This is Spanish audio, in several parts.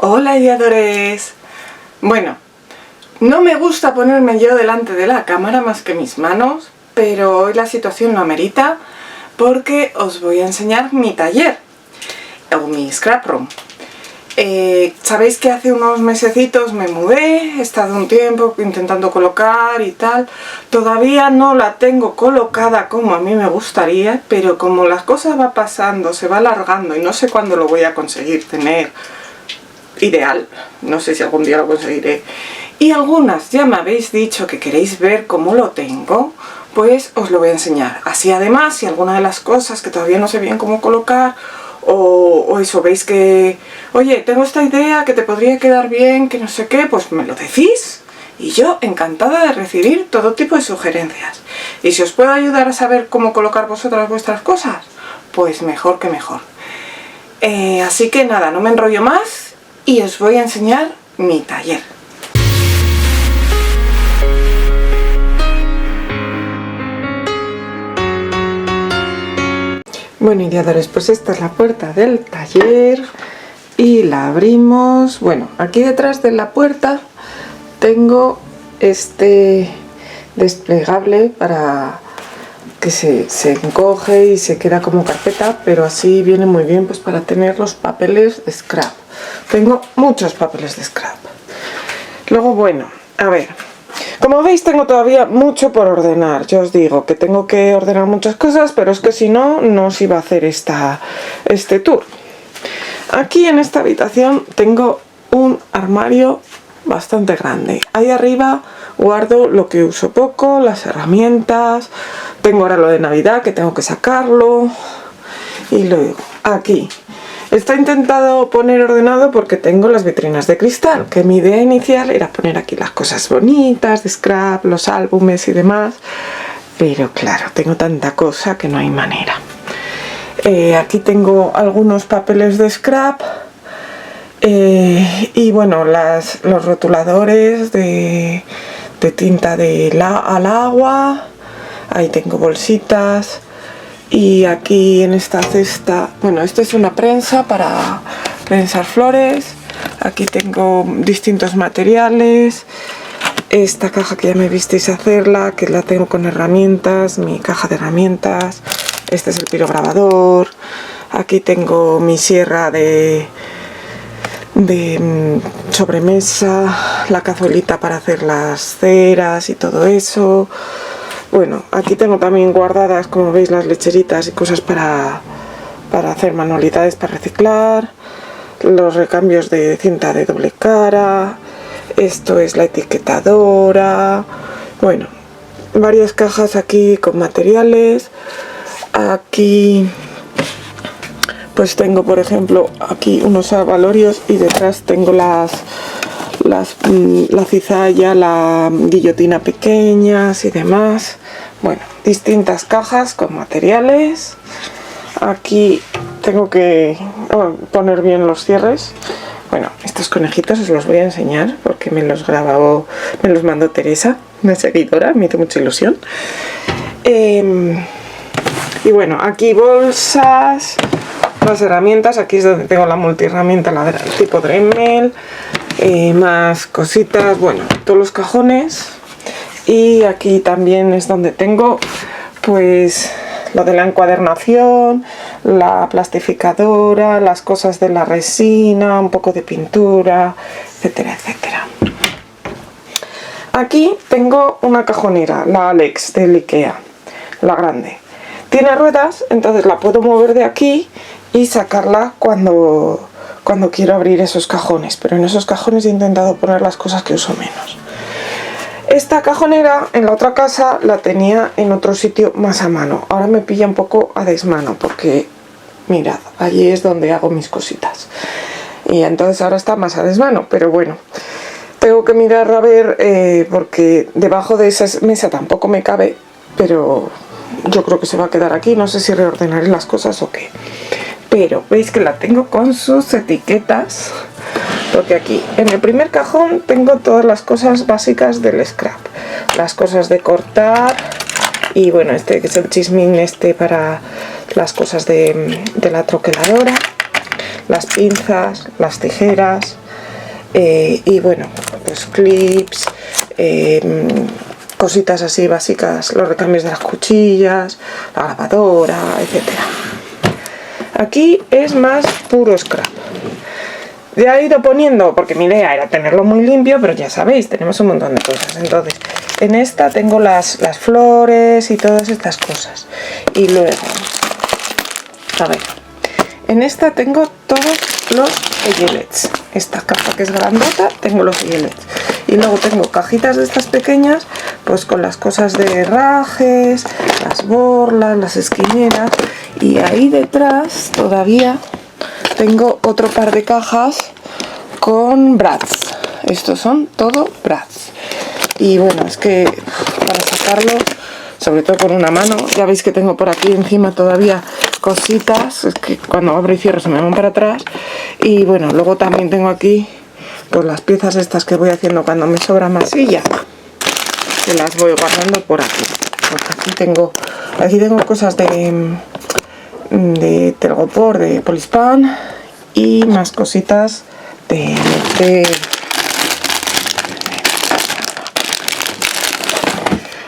Hola ideadores. Bueno, no me gusta ponerme yo delante de la cámara más que mis manos, pero hoy la situación lo amerita porque os voy a enseñar mi taller o mi scrap room. Sabéis que hace unos mesecitos me mudé, he estado un tiempo intentando colocar y tal. Todavía no la tengo colocada como a mí me gustaría, pero como las cosas van pasando, se va alargando y no sé cuándo lo voy a conseguir tener ideal, no sé si algún día lo conseguiré, y algunas ya me habéis dicho que queréis ver cómo lo tengo, pues os lo voy a enseñar. Así además, si alguna de las cosas que todavía no sé bien cómo colocar o eso, veis que, oye, tengo esta idea que te podría quedar bien, que no sé qué, pues me lo decís y yo encantada de recibir todo tipo de sugerencias. Y si os puedo ayudar a saber cómo colocar vosotras vuestras cosas, pues mejor que mejor. Así que nada, no me enrollo más y os voy a enseñar mi taller. Bueno, ideadores, pues esta es la puerta del taller y la abrimos. Bueno, aquí detrás de la puerta tengo este desplegable para que se encoge y se queda como carpeta, pero así viene muy bien pues para tener los papeles de scrap. Tengo muchos papeles de scrap. Luego, bueno, a ver, como veis tengo todavía mucho por ordenar. Yo os digo que tengo que ordenar muchas cosas, pero es que si no, no os iba a hacer este tour. Aquí en esta habitación tengo un armario bastante grande. Ahí arriba guardo lo que uso poco, las herramientas. Tengo ahora lo de Navidad que tengo que sacarlo. Y luego aquí está intentado poner ordenado porque tengo las vitrinas de cristal, que mi idea inicial era poner aquí las cosas bonitas de scrap, los álbumes y demás, pero claro, tengo tanta cosa que no hay manera. Aquí tengo algunos papeles de scrap y bueno, los rotuladores de tinta al agua. Ahí tengo bolsitas. Y aquí en esta cesta, bueno, esto es una prensa para prensar flores. Aquí tengo distintos materiales. Esta caja que ya me visteis hacerla, que la tengo con herramientas, mi caja de herramientas. Este es el pirograbador. Aquí tengo mi sierra de sobremesa, la cazuelita para hacer las ceras y todo eso. Bueno, aquí tengo también guardadas, como veis, las lecheritas y cosas para hacer manualidades, para reciclar. Los recambios de cinta de doble cara. Esto es la etiquetadora. Bueno, varias cajas aquí con materiales. Aquí pues tengo, por ejemplo, aquí unos abalorios y detrás tengo la cizalla, la guillotina pequeñas y demás. Bueno, distintas cajas con materiales. Aquí tengo que poner bien los cierres. Bueno, estos conejitos os los voy a enseñar porque me los mandó Teresa, una seguidora, me hizo mucha ilusión. Y bueno, aquí bolsas, las herramientas. Aquí es donde tengo la multiherramienta, la tipo Dremel. Más cositas, bueno, todos los cajones. Y aquí también es donde tengo pues lo de la encuadernación, la plastificadora, las cosas de la resina, un poco de pintura, etcétera, etcétera. Aquí tengo una cajonera, la Alex del Ikea, la grande. Tiene ruedas, entonces la puedo mover de aquí y sacarla cuando quiero abrir esos cajones, pero en esos cajones he intentado poner las cosas que uso menos. Esta cajonera en la otra casa la tenía en otro sitio más a mano. Ahora me pilla un poco a desmano porque, mirad, allí es donde hago mis cositas. Y entonces ahora está más a desmano, pero bueno, tengo que mirar a ver porque debajo de esa mesa tampoco me cabe, pero yo creo que se va a quedar aquí. No sé si reordenaré las cosas o qué. Pero veis que la tengo con sus etiquetas, porque aquí en el primer cajón tengo todas las cosas básicas del scrap, las cosas de cortar y bueno, este que es el chismín para las cosas de la troqueladora, las pinzas, las tijeras, y bueno, pues clips, cositas así básicas, los recambios de las cuchillas, la lavadora, etcétera. Aquí es más puro scrap. Ya he ido poniendo, porque mi idea era tenerlo muy limpio, pero ya sabéis, tenemos un montón de cosas. Entonces, en esta tengo las flores y todas estas cosas. Y luego, a ver, en esta tengo todos los gilets. Esta caja que es grandota, tengo los gilets. Y luego tengo cajitas de estas pequeñas, pues con las cosas de herrajes, las borlas, las esquineras. Y ahí detrás todavía tengo otro par de cajas con brads. Estos son todo brads. Y bueno, es que para sacarlos, sobre todo con una mano, ya veis que tengo por aquí encima todavía cositas, es que cuando abro y cierro se me van para atrás. Y bueno, luego también tengo aquí pues las piezas estas que voy haciendo cuando me sobra masilla, que las voy guardando por aquí. Porque aquí tengo cosas de telgopor, de Polispan, y más cositas de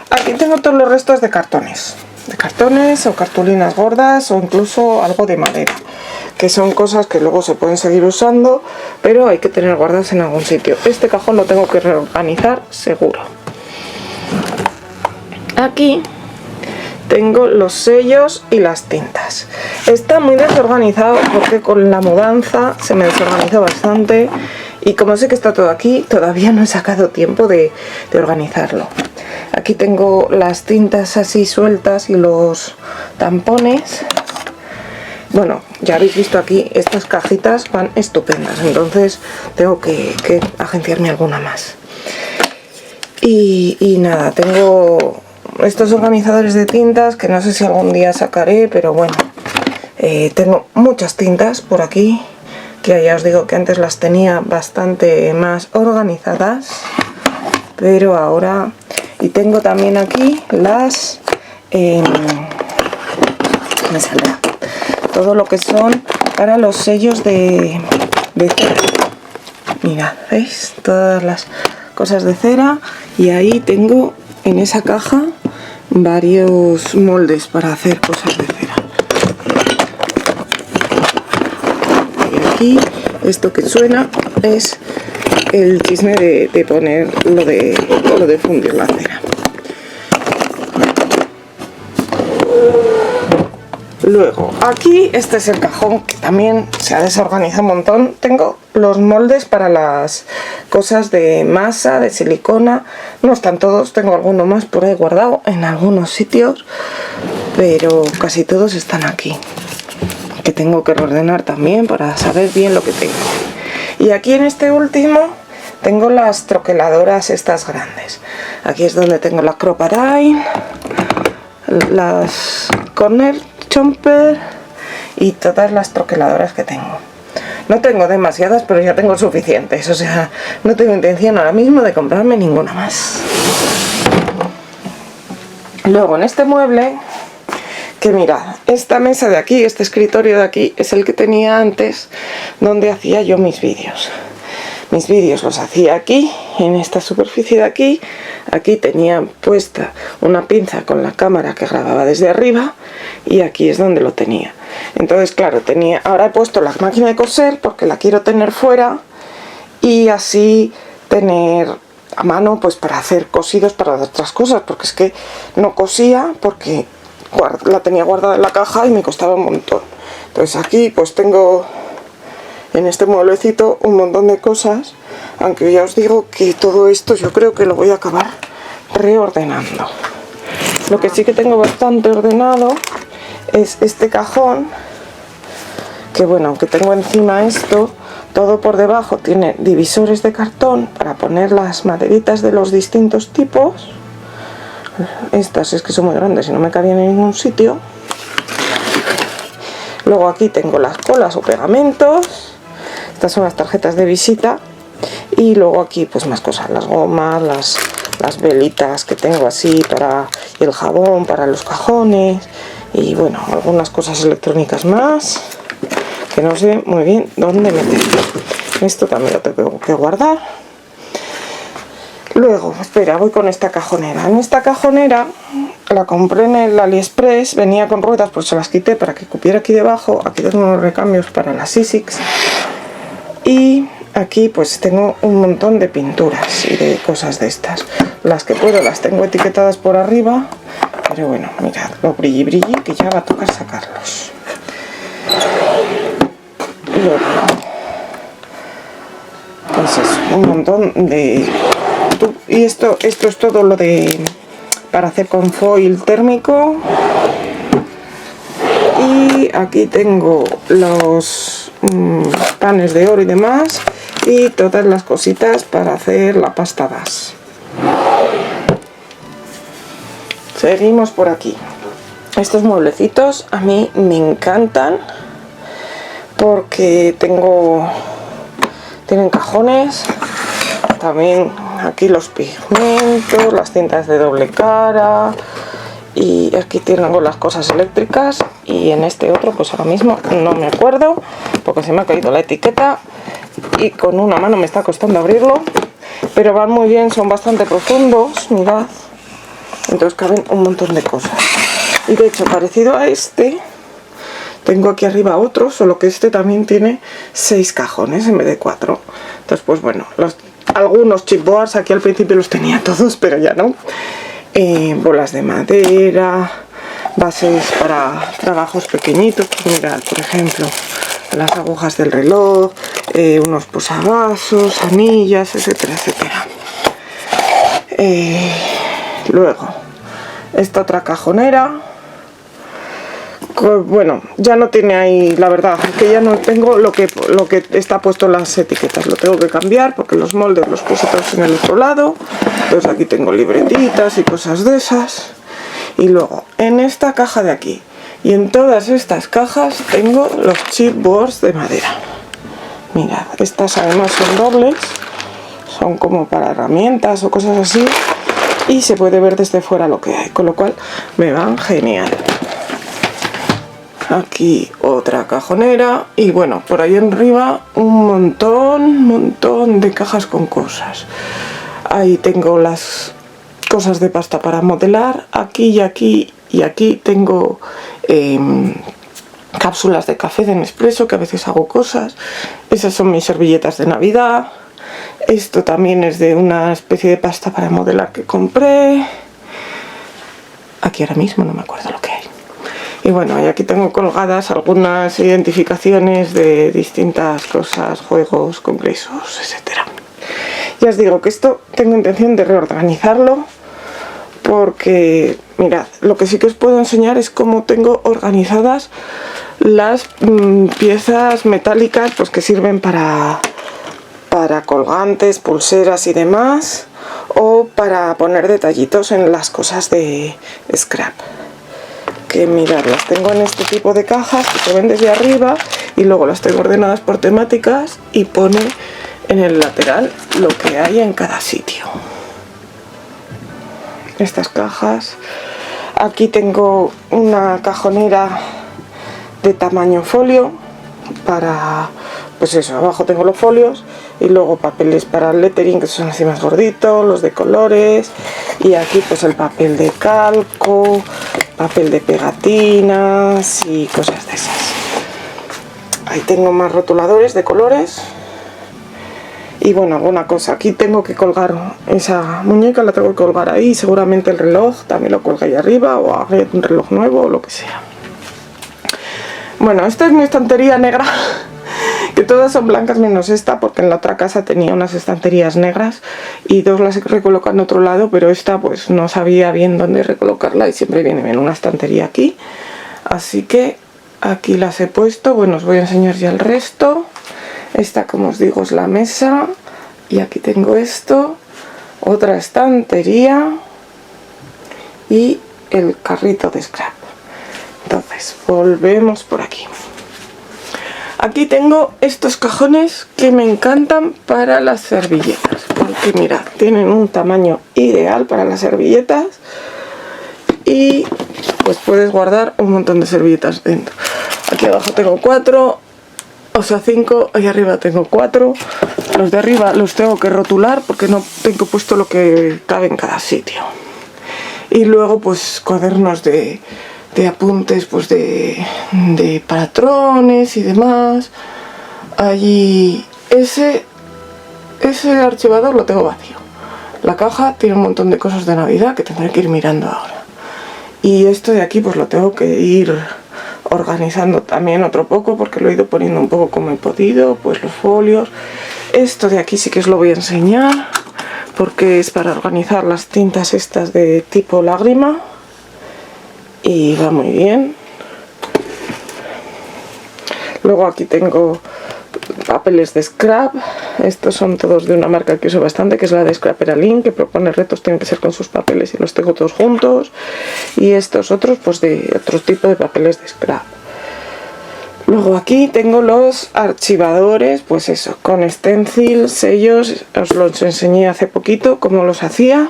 aquí tengo todos los restos de cartones o cartulinas gordas, o incluso algo de madera, que son cosas que luego se pueden seguir usando, pero hay que tener guardadas en algún sitio. Este cajón lo tengo que reorganizar seguro. Aquí tengo los sellos y las tintas. Está muy desorganizado porque con la mudanza se me desorganizó bastante, y como sé que está todo aquí, todavía no he sacado tiempo de organizarlo. Aquí tengo las tintas así sueltas y los tampones. Bueno, ya habéis visto aquí, estas cajitas van estupendas, entonces tengo que agenciarme alguna más. Y nada, tengo estos organizadores de tintas que no sé si algún día sacaré, pero bueno, tengo muchas tintas por aquí, que ya os digo que antes las tenía bastante más organizadas, pero ahora... Y tengo también aquí las... me saldrá todo lo que son para los sellos de cera. Mirad, ¿veis? Todas las cosas de cera, y ahí tengo en esa caja varios moldes para hacer cosas de cera. Y aquí esto que suena es el chisme de poner lo de fundir la cera. Luego aquí este es el cajón, que también se ha desorganizado un montón. Tengo los moldes para las cosas de masa, de silicona. No están todos, tengo alguno más por ahí guardado en algunos sitios, pero casi todos están aquí, que tengo que reordenar también para saber bien lo que tengo. Y aquí en este último tengo las troqueladoras estas grandes. Aquí es donde tengo la Crocodile, las Corner Chomper y todas las troqueladoras que tengo. No tengo demasiadas, pero ya tengo suficientes, o sea, no tengo intención ahora mismo de comprarme ninguna más. Luego en este mueble, que mirad, esta mesa de aquí, este escritorio de aquí, es el que tenía antes donde hacía yo mis vídeos. Mis vídeos los hacía aquí, en esta superficie de aquí. Aquí tenía puesta una pinza con la cámara que grababa desde arriba, y aquí es donde lo tenía. Entonces, claro, ahora he puesto la máquina de coser porque la quiero tener fuera, y así tener a mano pues para hacer cosidos para otras cosas, porque es que no cosía porque la tenía guardada en la caja y me costaba un montón. Entonces aquí pues tengo en este mueblecito un montón de cosas, aunque ya os digo que todo esto yo creo que lo voy a acabar reordenando. Lo que sí que tengo bastante ordenado es este cajón, que bueno, aunque tengo encima esto, todo por debajo tiene divisores de cartón para poner las maderitas de los distintos tipos. Estas es que son muy grandes y no me cabían en ningún sitio. Luego aquí tengo las colas o pegamentos. Estas son las tarjetas de visita. Y luego aquí pues más cosas, las gomas, las velitas que tengo así para, y el jabón para los cajones. Y bueno, algunas cosas electrónicas más. que no sé muy bien dónde meterlo. Esto también lo tengo que guardar. Luego, espera, voy con esta cajonera. En esta cajonera la compré en el AliExpress, venía con ruedas, pues se las quité para que cupiera aquí debajo. Aquí tengo unos recambios para las Sissics. Y aquí pues tengo un montón de pinturas y de cosas de estas. Las que puedo las tengo etiquetadas por arriba. Pero bueno, mirad, lo brilli que ya va a tocar sacarlos. Luego, pues eso, un montón de... Y esto es todo lo de... para hacer con foil térmico. Y aquí tengo los panes de oro y demás. Y todas las cositas para hacer la pasta base. Seguimos por aquí. Estos mueblecitos a mí me encantan porque tienen cajones, también aquí los pigmentos, las cintas de doble cara, y aquí tengo las cosas eléctricas, y en este otro pues ahora mismo no me acuerdo porque se me ha caído la etiqueta y con una mano me está costando abrirlo, pero van muy bien, son bastante profundos, mirad. Entonces caben un montón de cosas. Y de hecho, parecido a este, tengo aquí arriba otro, solo que este también tiene 6 cajones en vez de 4. Entonces, pues bueno, algunos chipboards aquí al principio los tenía todos, pero ya no. Bolas de madera, bases para trabajos pequeñitos, pues mirad, por ejemplo, las agujas del reloj, unos posavasos, anillas, etcétera, etcétera. Luego, esta otra cajonera, bueno, ya no tiene ahí, la verdad, que ya no tengo lo que está puesto en las etiquetas, lo tengo que cambiar porque los moldes los puse todos en el otro lado. Entonces aquí tengo libretitas y cosas de esas. Y luego, en esta caja de aquí y en todas estas cajas tengo los chipboards de madera. Mirad, estas además son dobles, son como para herramientas o cosas así. Y se puede ver desde fuera lo que hay, con lo cual me van genial. Aquí otra cajonera y bueno, por ahí arriba un montón de cajas con cosas. Ahí tengo las cosas de pasta para modelar, aquí y aquí y aquí tengo cápsulas de café de Nespresso, que a veces hago cosas. Esas son mis servilletas de Navidad. Esto también es de una especie de pasta para modelar que compré. Aquí ahora mismo no me acuerdo lo que hay. Y bueno, y aquí tengo colgadas algunas identificaciones de distintas cosas, juegos, congresos, etc. Ya os digo que esto tengo intención de reorganizarlo porque, mirad, lo que sí que os puedo enseñar es cómo tengo organizadas las piezas metálicas pues que sirven para colgantes, pulseras y demás, o para poner detallitos en las cosas de scrap. Que mirad, las tengo en este tipo de cajas que se ven desde arriba y luego las tengo ordenadas por temáticas y pone en el lateral lo que hay en cada sitio. Estas cajas, aquí tengo una cajonera de tamaño folio para, pues eso, abajo tengo los folios y luego papeles para el lettering, que son así más gorditos, los de colores, y aquí pues el papel de calco, papel de pegatinas y cosas de esas. Ahí tengo más rotuladores de colores. Y bueno, alguna cosa, aquí tengo que colgar esa muñeca, la tengo que colgar ahí, seguramente el reloj también lo cuelgue ahí arriba, o haré un reloj nuevo o lo que sea. Bueno, esta es mi estantería negra, que todas son blancas menos esta, porque en la otra casa tenía unas estanterías negras y dos las he recolocado en otro lado, pero esta pues no sabía bien dónde recolocarla y siempre viene en una estantería aquí. Así que aquí las he puesto. Bueno, os voy a enseñar ya el resto. Esta, como os digo, es la mesa, y aquí tengo esto, otra estantería y el carrito de scrap. Entonces, volvemos por aquí. Aquí tengo estos cajones que me encantan para las servilletas, porque mirad, tienen un tamaño ideal para las servilletas y pues puedes guardar un montón de servilletas dentro. Aquí abajo tengo 4. o sea 5, ahí arriba tengo 4. Los de arriba los tengo que rotular porque no tengo puesto lo que cabe en cada sitio. Y luego pues cuadernos de apuntes, pues de patrones y demás. Allí ese archivador lo tengo vacío. La caja tiene un montón de cosas de Navidad que tendré que ir mirando ahora. Y esto de aquí pues lo tengo que ir organizando también otro poco porque lo he ido poniendo un poco como he podido, pues los folios. Esto de aquí sí que os lo voy a enseñar porque es para organizar las tintas estas de tipo lágrima y va muy bien. Luego aquí tengo papeles de scrap. Estos son todos de una marca que uso bastante, que es la de Scrapperalink, que propone retos, tienen que ser con sus papeles y los tengo todos juntos. Y estos otros pues de otro tipo de papeles de scrap. Luego aquí tengo los archivadores, pues eso, con stencil, sellos, os los enseñé hace poquito cómo los hacía.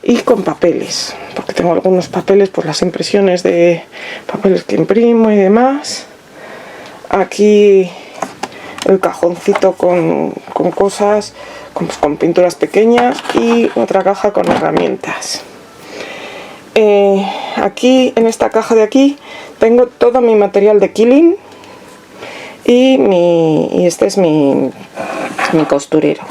Y con papeles, porque tengo algunos papeles por las impresiones de papeles que imprimo y demás. Aquí el cajoncito con cosas, con pinturas pequeñas y otra caja con herramientas. Aquí en esta caja de aquí tengo todo mi material de quilling y este es mi costurero.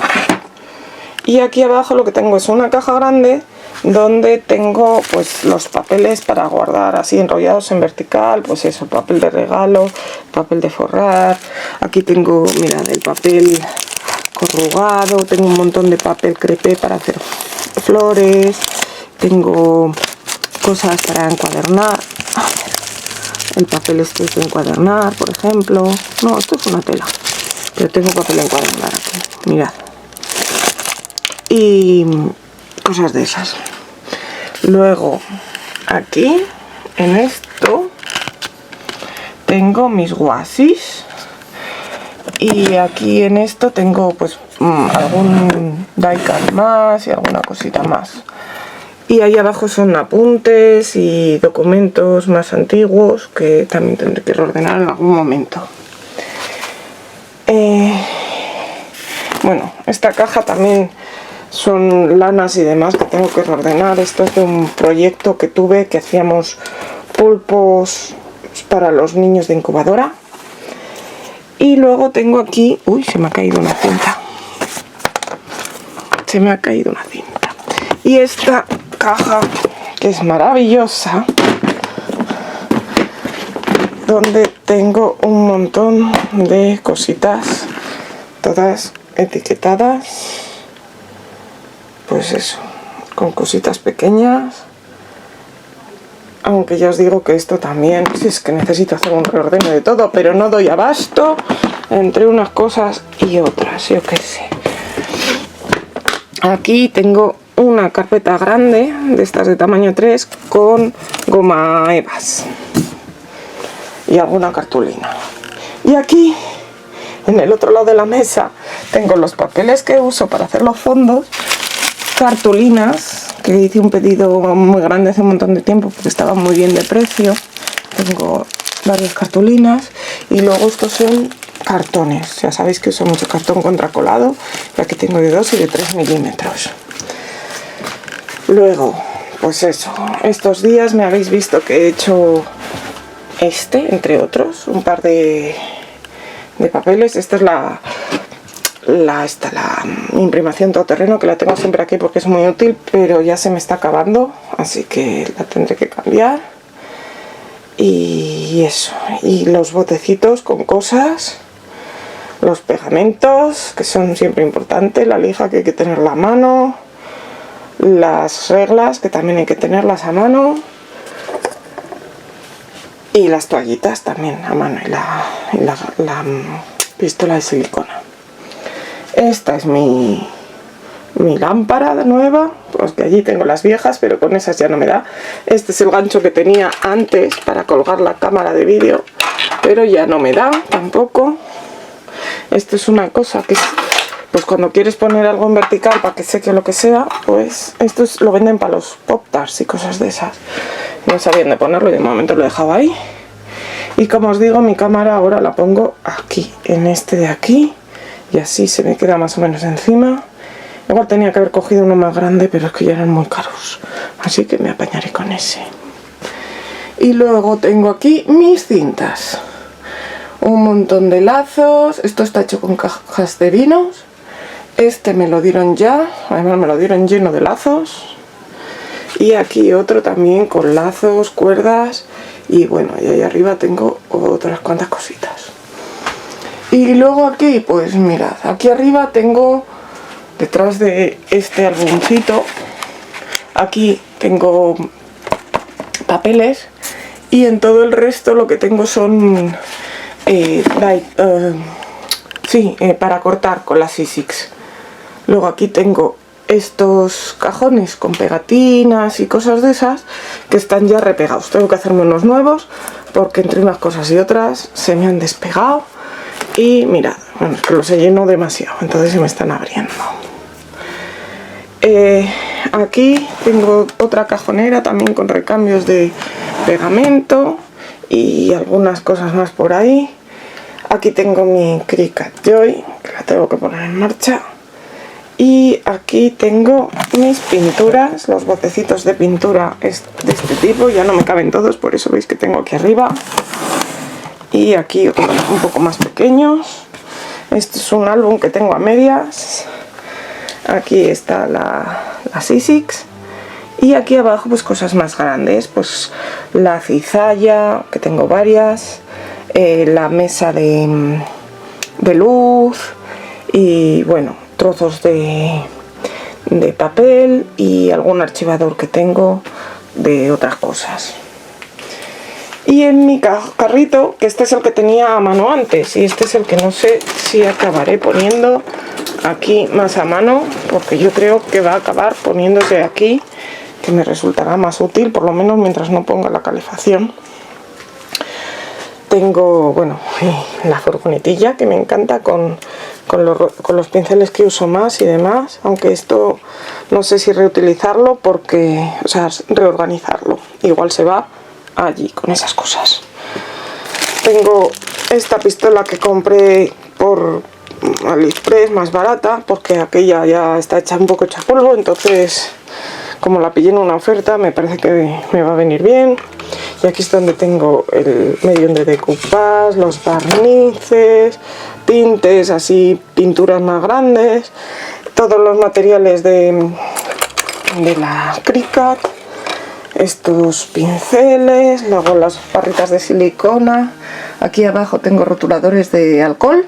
Y aquí abajo lo que tengo es una caja grande donde tengo pues los papeles para guardar así enrollados en vertical, pues eso, papel de regalo, papel de forrar. Aquí tengo, mirad, el papel corrugado, tengo un montón de papel crepé para hacer flores, tengo cosas para encuadernar. El papel este es de encuadernar, por ejemplo. No, esto es una tela, pero tengo papel de encuadernar aquí, mirad. Y cosas de esas. Luego aquí en esto tengo mis wasis y aquí en esto tengo pues algún die-cut más y alguna cosita más. Y ahí abajo son apuntes y documentos más antiguos que también tendré que reordenar en algún momento. Bueno, esta caja también son lanas y demás que tengo que reordenar. Esto es de un proyecto que tuve, que hacíamos pulpos para los niños de incubadora. Y luego tengo aquí, uy, se me ha caído una cinta. Se me ha caído una cinta. Y esta caja, que es maravillosa, donde tengo un montón de cositas, todas etiquetadas. Pues eso, con cositas pequeñas. Aunque ya os digo que esto también, si es que necesito hacer un reordeno de todo, pero no doy abasto entre unas cosas y otras, yo qué sé. Aquí tengo una carpeta grande, de estas de tamaño 3, con goma evas y alguna cartulina. Y aquí, en el otro lado de la mesa, tengo los papeles que uso para hacer los fondos, cartulinas, que hice un pedido muy grande hace un montón de tiempo porque estaban muy bien de precio. Tengo varias cartulinas y luego estos son cartones. Ya sabéis que uso mucho cartón contracolado, y aquí tengo de 2 y de 3 milímetros. Luego, pues eso, estos días me habéis visto que he hecho entre otros, un par de papeles. Esta es la imprimación todoterreno, que la tengo siempre aquí porque es muy útil, pero ya se me está acabando, así que la tendré que cambiar. Y eso, y los botecitos con cosas, los pegamentos, que son siempre importantes, la lija que hay que tenerla a mano, las reglas que también hay que tenerlas a mano, y las toallitas también a mano, y la pistola de silicona. Esta es mi lámpara nueva, pues que allí tengo las viejas, pero con esas ya no me da. Este es el gancho que tenía antes para colgar la cámara de vídeo, pero ya no me da tampoco. Esto es una cosa que es, pues cuando quieres poner algo en vertical para que seque lo que sea, pues esto lo venden para los pop-tarts y cosas de esas. No sabía dónde ponerlo y de momento lo he dejado ahí. Y como os digo, mi cámara ahora la pongo aquí, en este de aquí, y así se me queda más o menos encima. Igual tenía que haber cogido uno más grande, pero es que ya eran muy caros, así que me apañaré con ese. Y luego tengo aquí mis cintas, un montón de lazos. Esto está hecho con cajas de vinos. Este me lo dieron ya, además me lo dieron lleno de lazos. Y aquí otro también con lazos, cuerdas. Y bueno, y ahí arriba tengo otras cuantas cositas. Y luego aquí, pues mirad, aquí arriba tengo, detrás de este álbumcito, aquí tengo papeles. Y en todo el resto lo que tengo son para cortar con las Sizzix. Luego aquí tengo estos cajones con pegatinas y cosas de esas que están ya repegados. Tengo que hacerme unos nuevos porque entre unas cosas y otras se me han despegado. Y mirad, bueno, es que los he llenado demasiado, entonces se me están abriendo. Aquí tengo otra cajonera también con recambios de pegamento y algunas cosas más por ahí. Aquí tengo mi Cricut Joy, que la tengo que poner en marcha. Y aquí tengo mis pinturas, los botecitos de pintura de este tipo. Ya no me caben todos, por eso veis que tengo aquí arriba. Y aquí otros un poco más pequeños. Este es un álbum que tengo a medias. Aquí está la Sizzix. Y aquí abajo pues cosas más grandes, pues la cizalla, que tengo varias, la mesa de luz y bueno, trozos de papel y algún archivador que tengo de otras cosas. Y en mi carrito, que este es el que tenía a mano antes y este es el que no sé si acabaré poniendo aquí más a mano, porque yo creo que va a acabar poniéndose aquí, que me resultará más útil, por lo menos mientras no ponga la calefacción. Tengo, bueno, la furgonetilla que me encanta con los pinceles que uso más y demás, aunque esto no sé si reutilizarlo porque, o sea, reorganizarlo, igual se va allí con esas cosas. Tengo esta pistola que compré por AliExpress, más barata, porque aquella ya está hecha un poco hecha polvo, entonces como la pillé en una oferta me parece que me va a venir bien. Y aquí es donde tengo el medium de decoupage, los barnices, tintes, así pinturas más grandes, todos los materiales de la Cricut, estos pinceles, luego las barritas de silicona. Aquí abajo tengo rotuladores de alcohol,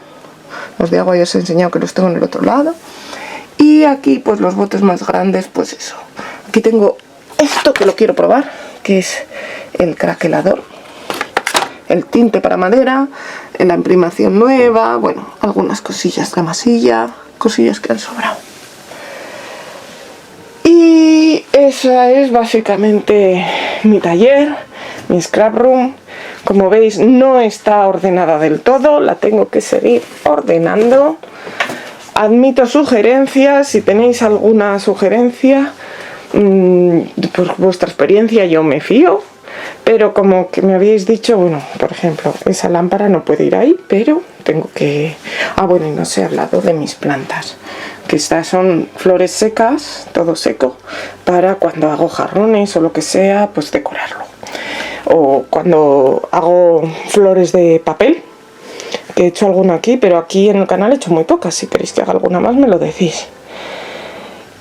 los de agua ya os he enseñado que los tengo en el otro lado. Y aquí pues los botes más grandes, pues eso. Aquí tengo esto que lo quiero probar, que es el craquelador, el tinte para madera, la imprimación nueva, bueno, algunas cosillas de masilla, cosillas que han sobrado. Y esa es básicamente mi taller, mi scrap room. Como veis no está ordenada del todo, la tengo que seguir ordenando. Admito sugerencias, si tenéis alguna sugerencia, por vuestra experiencia yo me fío, pero como que me habéis dicho, bueno, por ejemplo, esa lámpara no puede ir ahí, pero tengo que... Ah, bueno, y no os he hablado de mis plantas, que estas son flores secas, todo seco, para cuando hago jarrones o lo que sea, pues decorarlo. O cuando hago flores de papel, que he hecho alguna aquí, pero aquí en el canal he hecho muy pocas. Si queréis que haga alguna más me lo decís.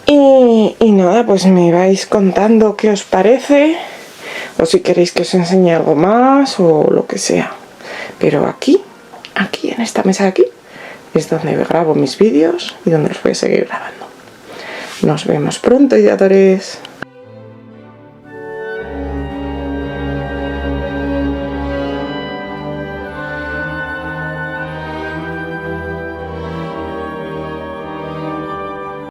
Y nada, pues me vais contando qué os parece, o si queréis que os enseñe algo más o lo que sea. Pero aquí en esta mesa de aquí es donde grabo mis vídeos y donde los voy a seguir grabando. Nos vemos pronto, ideadores.